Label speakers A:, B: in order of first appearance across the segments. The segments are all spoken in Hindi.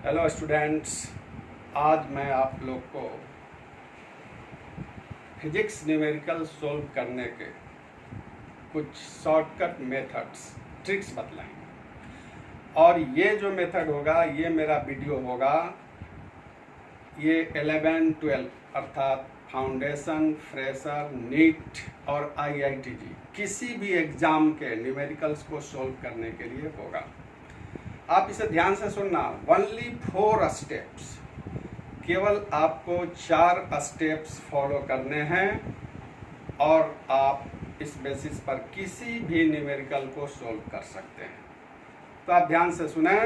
A: हेलो स्टूडेंट्स, आज मैं आप लोग को फिजिक्स न्यूमेरिकल सोल्व करने के कुछ शॉर्टकट मेथड्स ट्रिक्स बतलाएंगे। और ये जो मेथड होगा, ये मेरा वीडियो होगा, ये 11-12 अर्थात फाउंडेशन, फ्रेशर, नीट और IITG किसी भी एग्ज़ाम के न्यूमेरिकल्स को सोल्व करने के लिए होगा। आप इसे ध्यान से सुनना। ओनली 4 स्टेप्स, केवल आपको 4 स्टेप्स फॉलो करने हैं और आप इस बेसिस पर किसी भी न्यूमेरिकल को सोल्व कर सकते हैं। तो आप ध्यान से सुने,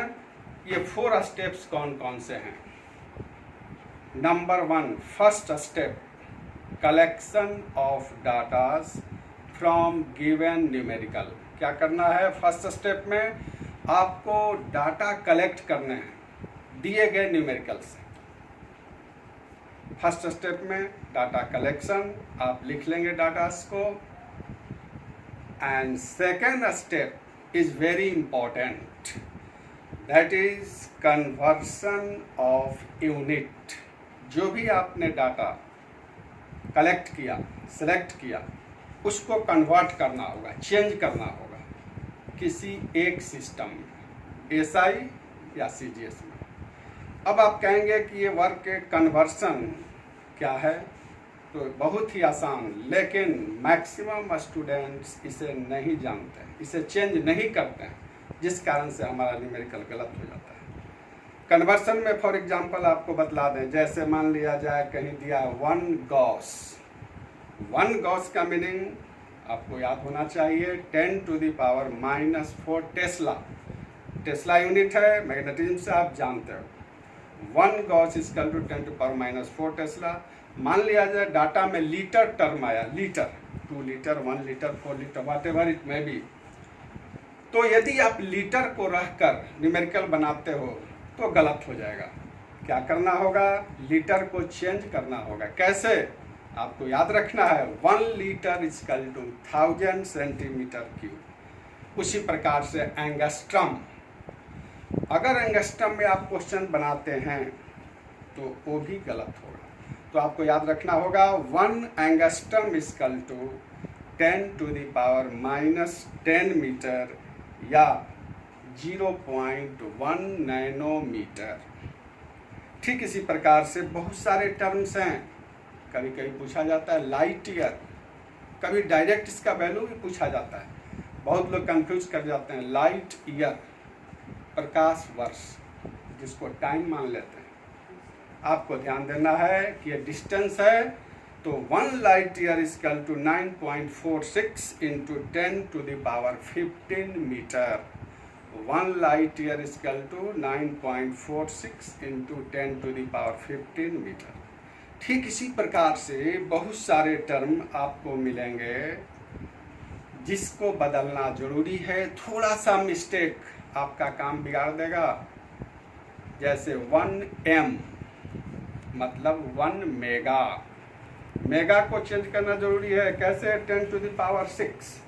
A: ये 4 स्टेप्स कौन कौन से हैं। Number 1, first step, collection of datas from given numerical. क्या करना है? फर्स्ट स्टेप में आपको डाटा कलेक्ट करने हैं दिए गए न्यूमेरिकल से। फर्स्ट स्टेप में डाटा कलेक्शन, आप लिख लेंगे डाटास को। And second step is very important, that is conversion of unit. जो भी आपने डाटा कलेक्ट किया, सेलेक्ट किया, उसको कन्वर्ट करना होगा, चेंज करना होगा किसी एक सिस्टम में, SI या CGS में। अब आप कहेंगे कि ये वर्क कन्वर्सन क्या है, तो बहुत ही आसान, लेकिन मैक्सिमम स्टूडेंट्स इसे नहीं जानते हैं, इसे चेंज नहीं करते हैं, जिस कारण से हमारा न्यूमेरिकल गलत हो जाता है। कन्वर्सन में फॉर एग्जांपल आपको बतला दें, जैसे मान लिया जाए कहीं दिया है 1 गॉस। 1 गॉस का मीनिंग आपको याद होना चाहिए 10⁻⁻4 टेस्ला। टेस्ला यूनिट है, मैग्नेटिज्म से आप जानते हो। 1 gauss is equal to 10⁻⁻4 tesla. मान लिया जाए डाटा में लीटर टर्म आया, litre, 2 litre, 1 litre, 4 litre, whatever it may be. तो यदि आप लीटर को रहकर न्यूमेरिकल बनाते हो तो गलत हो जाएगा। क्या करना होगा? लीटर को चेंज करना होगा। कैसे? आपको याद रखना है 1 litre is equal to 1000 centimetre cube. उसी प्रकार से एंगस्ट्रम, अगर एंगस्ट्रम में आप क्वेश्चन बनाते हैं तो वो भी गलत होगा। तो आपको याद रखना होगा 1 angstrom is equal to 10⁻⁻10 metre या 0.1 नैनोमीटर। ठीक इसी प्रकार से बहुत सारे टर्म्स हैं। कभी कभी पूछा जाता है लाइट ईयर, कभी डायरेक्ट इसका वैल्यू भी पूछा जाता है। बहुत लोग कंफ्यूज कर जाते हैं। लाइट ईयर प्रकाश वर्ष, जिसको टाइम मान लेते हैं। आपको ध्यान देना है कि ये डिस्टेंस है, तो 1 light year is equal to 9.46 into 10⁻15 metre. 1 light year is equal to 9.46 into 10⁻15 metre. ठीक इसी प्रकार से बहुत सारे टर्म आपको मिलेंगे जिसको बदलना जरूरी है। थोड़ा सा मिस्टेक आपका काम बिगाड़ देगा। जैसे 1M मतलब 1 मेगा, मेगा को चेंज करना जरूरी है। कैसे? 10⁻6।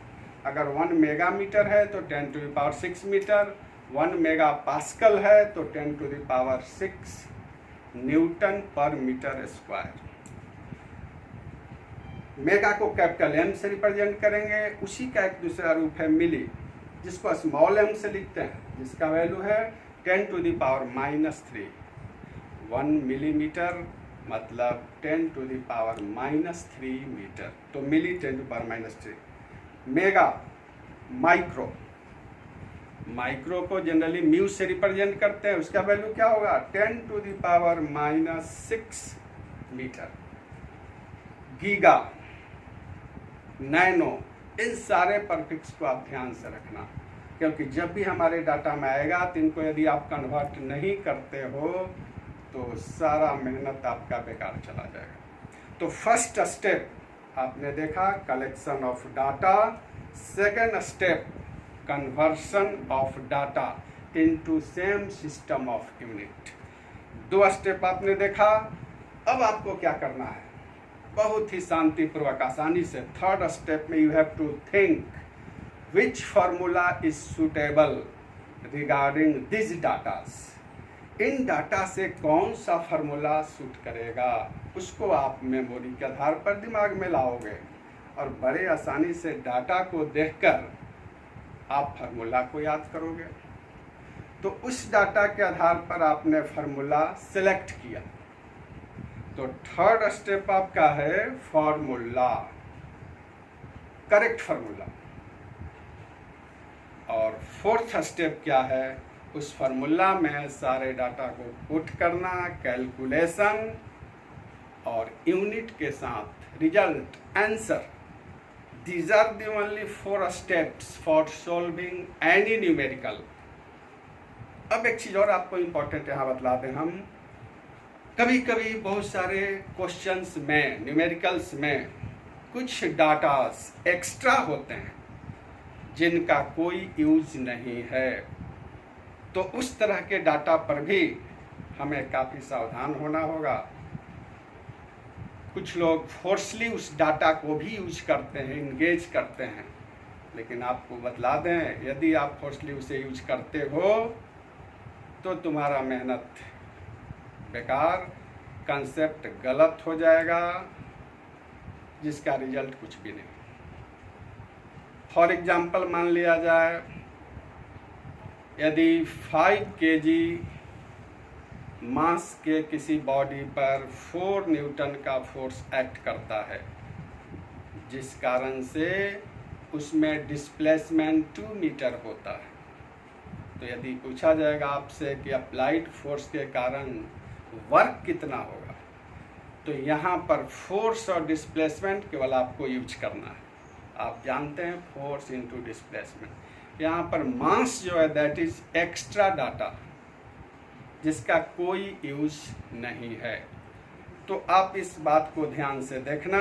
A: अगर 1 मेगा मीटर है तो 10⁻6 मीटर, 1 मेगा पास्कल है तो 10⁻6 न्यूटन पर मीटर स्क्वायर। मेगा को कैपिटल M से रिप्रेजेंट करेंगे। उसी का एक दूसरा रूप है मिली, जिसको स्मॉल m से लिखते हैं, जिसका वैल्यू है 10⁻³ 1 मिलीमीटर मतलब 10⁻³ मीटर, तो मिली 10⁻³। मेगा, माइक्रो, माइक्रो को जनरली म्यू से रिप्रेजेंट करते हैं। उसका वैल्यू क्या होगा? 10⁻⁻6 मीटर। गीगा, नैनो, इन सारे परफिक्स को आप ध्यान से रखना, क्योंकि जब भी हमारे डाटा में आएगा तो इनको यदि आप कन्वर्ट नहीं करते हो तो सारा मेहनत आपका बेकार चला जाएगा। तो फर्स्ट स्टेप आपने देखा, collection of data. Second step, conversion of data into same system of unit. 2 step आपने देखा। अब आपको क्या करना है? बहुत ही शांतिपूर्वक, आसानी से थर्ड स्टेप में you have to think which formula is suitable regarding these data, इन डाटा से कौन सा फार्मूला सूट करेगा, उसको आप मेमोरी के आधार पर दिमाग में लाओगे और बड़े आसानी से डाटा को देखकर आप फार्मूला को याद करोगे। तो उस डाटा के आधार पर आपने फार्मूला सेलेक्ट किया, तो थर्ड स्टेप आपका है फार्मूला, करेक्ट फार्मूला। और फोर्थ स्टेप क्या है, उस फार्मूला में सारे डाटा को पुट करना, कैलकुलेशन और यूनिट के साथ result, answer. These are the only 4 steps for solving any numerical। अब एक चीज़ और आपको इम्पोर्टेंट यहाँ बतला दें हम, कभी कभी बहुत सारे क्वेश्चंस में, न्यूमेरिकल्स में कुछ डाटास एक्स्ट्रा होते हैं जिनका कोई यूज नहीं है, तो उस तरह के डाटा पर भी हमें काफ़ी सावधान होना होगा। कुछ लोग फोर्सली उस डाटा को भी यूज करते हैं, इंगेज करते हैं, लेकिन आपको बतला दें, यदि आप फोर्सली उसे यूज करते हो तो तुम्हारा मेहनत बेकार, कंसेप्ट गलत हो जाएगा, जिसका रिजल्ट कुछ भी नहीं। फॉर एग्जाम्पल मान लिया जाए, यदि 5 kg मास के किसी बॉडी पर 4 न्यूटन का फोर्स एक्ट करता है, जिस कारण से उसमें डिस्प्लेसमेंट 2 मीटर होता है, तो यदि पूछा जाएगा आपसे कि अप्लाइड फोर्स के कारण वर्क कितना होगा, तो यहाँ पर फोर्स और डिस्प्लेसमेंट केवल आपको यूज करना है। आप जानते हैं फोर्स इनटू डिस्प्लेसमेंट। यहाँ पर मास जो है दैट इज एक्स्ट्रा डाटा, जिसका कोई यूज नहीं है। तो आप इस बात को ध्यान से देखना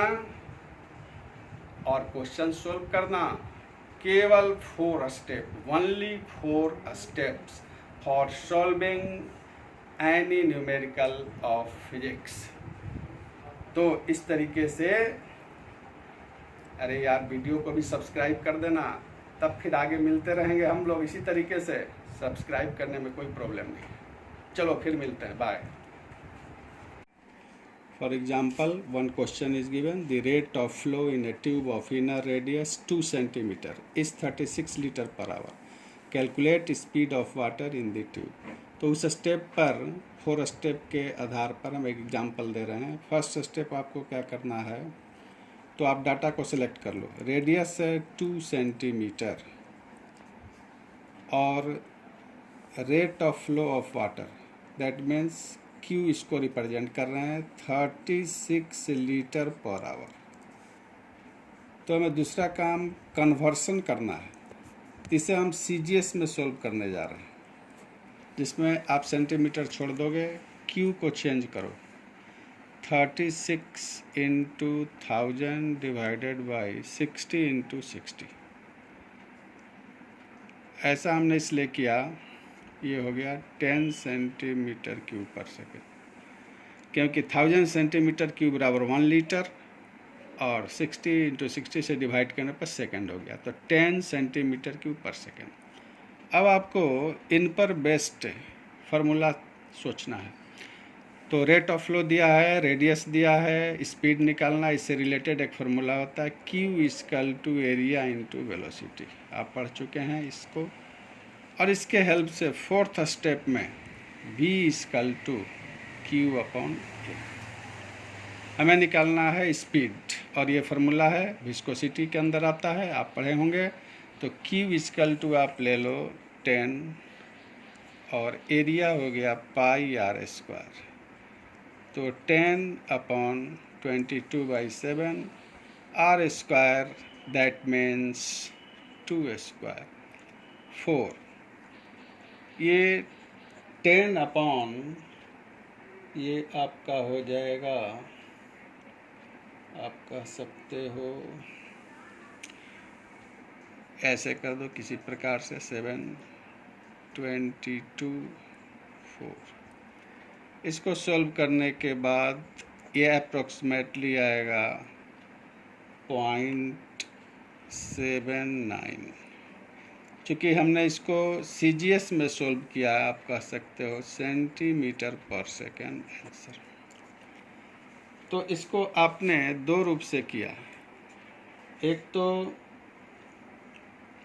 A: और क्वेश्चन सोल्व करना। केवल 4 step, only 4 steps for solving any numerical of physics. तो इस तरीके से, अरे यार वीडियो को भी सब्सक्राइब कर देना, तब फिर आगे मिलते रहेंगे हम लोग इसी तरीके से। सब्सक्राइब करने में कोई प्रॉब्लम नहीं। चलो फिर मिलते हैं, bye. For example, one question is given, the rate of flow in a tube of inner radius 2 cm is 36 liter per hour. Calculate speed of water in the tube। तो उस स्टेप पर, 4 स्टेप के आधार पर हम एक एग्जाम्पल दे रहे हैं। फर्स्ट स्टेप आपको क्या करना है, तो आप डाटा को सिलेक्ट कर लो। रेडियस है 2 सेंटीमीटर और rate of flow of water, that means Q इसको रिप्रेजेंट कर रहे हैं 36 लीटर पर आवर। तो हमें दूसरा काम कन्वर्सन करना है, इसे हम CGS में सोल्व करने जा रहे हैं, जिसमें आप सेंटीमीटर छोड़ दोगे, Q को चेंज करो, 36 इंटू 1000 डिवाइडेड बाई 60 इंटू 60। ऐसा हमने इसलिए किया, ये हो गया 10 सेंटीमीटर क्यूब पर सेकेंड, क्योंकि 1000 सेंटीमीटर क्यूब बराबर 1 लीटर और 60 इंटू 60 से डिवाइड करने पर सेकेंड हो गया, तो 10 सेंटीमीटर क्यूब पर सेकेंड। अब आपको इन पर बेस्ड फार्मूला सोचना है। तो रेट ऑफ फ्लो दिया है, रेडियस दिया है, स्पीड निकालना, इससे रिलेटेड एक फार्मूला होता है Q equal to area into velocity. आप पढ़ चुके हैं इसको। और इसके हेल्प से 4th स्टेप में V equal to Q upon A हमें निकालना है स्पीड, और ये फार्मूला है विस्कोसिटी के अंदर आता है, आप पढ़े होंगे। तो Q इक्वल टू आप ले लो 10 और एरिया हो गया पाई r स्क्वायर, तो 10 upon 22/7 r square, that means 2 square 4। ये 10 अपॉन, ये आपका हो जाएगा, आप कह सकते हो ऐसे कर दो किसी प्रकार से, 7 22 4। इसको सॉल्व करने के बाद ये अप्रोक्सीमेटली आएगा 0.79। चूँकि हमने इसको CGS में सोल्व किया है, आप कह सकते हो सेंटीमीटर पर सेकेंड आंसर। तो इसको आपने दो रूप से किया, एक तो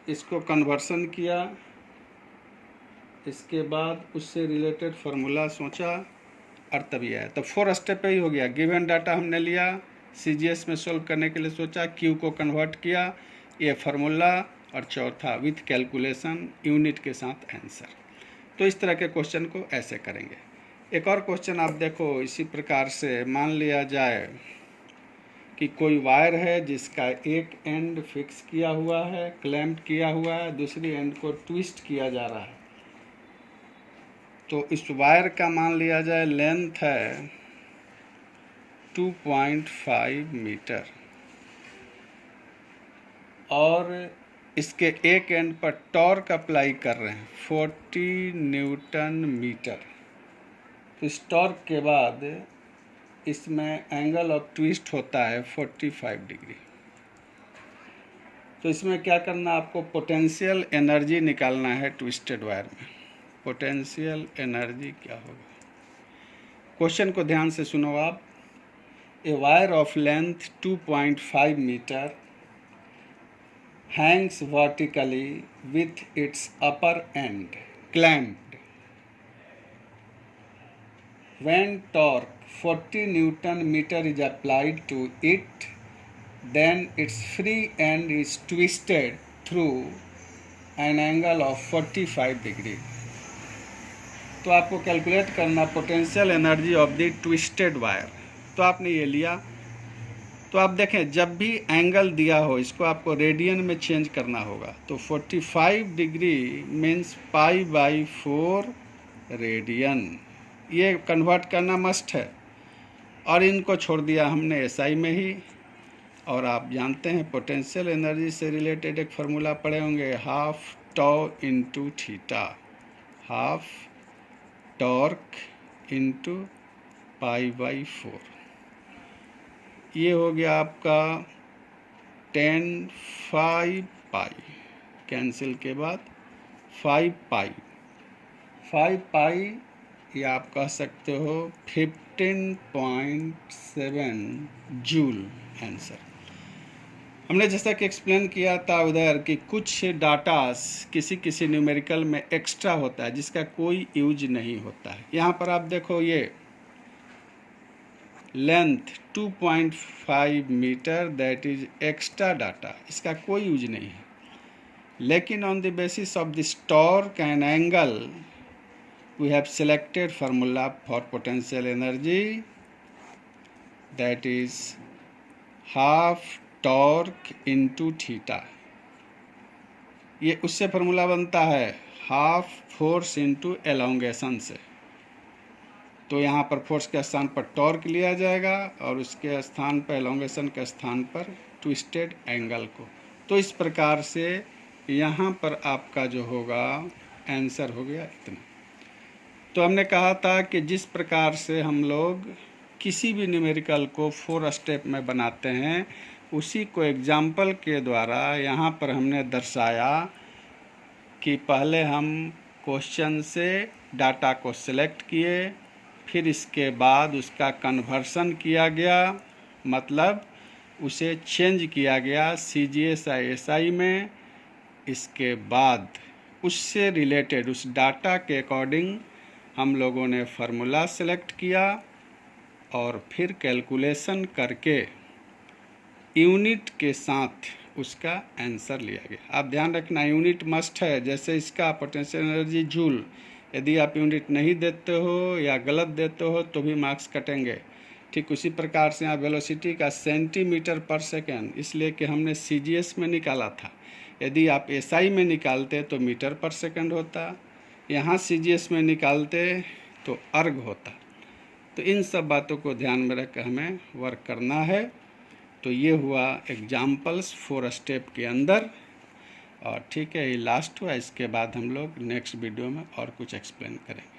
A: इसको कन्वर्सन किया, इसके बाद उससे रिलेटेड फार्मूला सोचा और तभी आया। तो 4 स्टेप पे ही हो गया। गिवन डाटा हमने लिया, CGS में सोल्व करने के लिए सोचा, Q को कन्वर्ट किया, ये फार्मूला, और चौथा विथ कैलकुलेशन यूनिट के साथ आंसर। तो इस तरह के क्वेश्चन को ऐसे करेंगे। एक और क्वेश्चन आप देखो इसी प्रकार से, मान लिया जाए कि कोई वायर है जिसका एक एंड फिक्स किया हुआ है, क्लैम्प किया हुआ है, दूसरी एंड को ट्विस्ट किया जा रहा है। तो इस वायर का मान लिया जाए लेंथ है 2.5 मीटर और इसके एक एंड पर टॉर्क अप्लाई कर रहे हैं 40 न्यूटन मीटर। तो इस टॉर्क के बाद इसमें एंगल ऑफ ट्विस्ट होता है 45 डिग्री। तो इसमें क्या करना, आपको पोटेंशियल एनर्जी निकालना है ट्विस्टेड वायर में। पोटेंशियल एनर्जी क्या होगा, क्वेश्चन को ध्यान से सुनो आप। A wire of length 2.5 metre hangs vertically with its upper end clamped. When torque 40 Newton meter is applied to it, then its free end is twisted through an angle of 45 degree. तो आपको कैलकुलेट करना potential energy of the twisted wire. तो आपने ये लिया। तो आप देखें जब भी एंगल दिया हो इसको आपको रेडियन में चेंज करना होगा। तो 45 डिग्री मीन्स π/4 रेडियन, ये कन्वर्ट करना मस्ट है। और इनको छोड़ दिया हमने SI में ही। और आप जानते हैं पोटेंशियल एनर्जी से रिलेटेड एक फार्मूला पढ़े होंगे, half tau into theta, half torque into π/4। ये हो गया आपका 10 5 कैंसिल के बाद 5 ये आप कह सकते हो 15.7 जूल आंसर। हमने जैसा कि एक्सप्लेन किया था उधर कि कुछ डाटास किसी न्यूमेरिकल में एक्स्ट्रा होता है जिसका कोई यूज नहीं होता है। यहाँ पर आप देखो ये length 2.5 metre, that is extra data, इसका कोई यूज नहीं है। लेकिन on the basis of this torque and angle we have selected formula for potential energy, that is half torque into theta. ये उससे फार्मूला बनता है हाफ फोर्स इंटू एलोंगेशन से। तो यहाँ पर फोर्स के स्थान पर टॉर्क लिया जाएगा और उसके स्थान पर एलोंगेशन के स्थान पर ट्विस्टेड एंगल को। तो इस प्रकार से यहाँ पर आपका जो होगा आंसर हो गया इतना। तो हमने कहा था कि जिस प्रकार से हम लोग किसी भी न्यूमेरिकल को 4 स्टेप में बनाते हैं उसी को एग्जाम्पल के द्वारा यहाँ पर हमने दर्शाया कि पहले हम क्वेश्चन से डाटा को सिलेक्ट किए, फिर इसके बाद उसका कन्वर्सन किया गया, मतलब उसे चेंज किया गया CGS SI में। इसके बाद उससे रिलेटेड उस डाटा के अकॉर्डिंग हम लोगों ने फार्मूला सेलेक्ट किया और फिर कैलकुलेशन करके यूनिट के साथ उसका आंसर लिया गया। आप ध्यान रखना यूनिट मस्ट है। जैसे इसका पोटेंशियल एनर्जी जूल, यदि आप यूनिट नहीं देते हो या गलत देते हो तो भी मार्क्स कटेंगे। ठीक उसी प्रकार से यहाँ वेलोसिटी का सेंटीमीटर पर सेकेंड, इसलिए कि हमने CGS में निकाला था। यदि आप SI में निकालते तो मीटर पर सेकेंड होता, यहाँ CGS में निकालते तो अर्ग होता। तो इन सब बातों को ध्यान में रख कर हमें वर्क करना है। तो ये हुआ एग्जाम्पल्स 4 स्टेप के अंदर। और ठीक है, ये लास्ट हुआ। इसके बाद हम लोग नेक्स्ट वीडियो में और कुछ एक्सप्लेन करेंगे।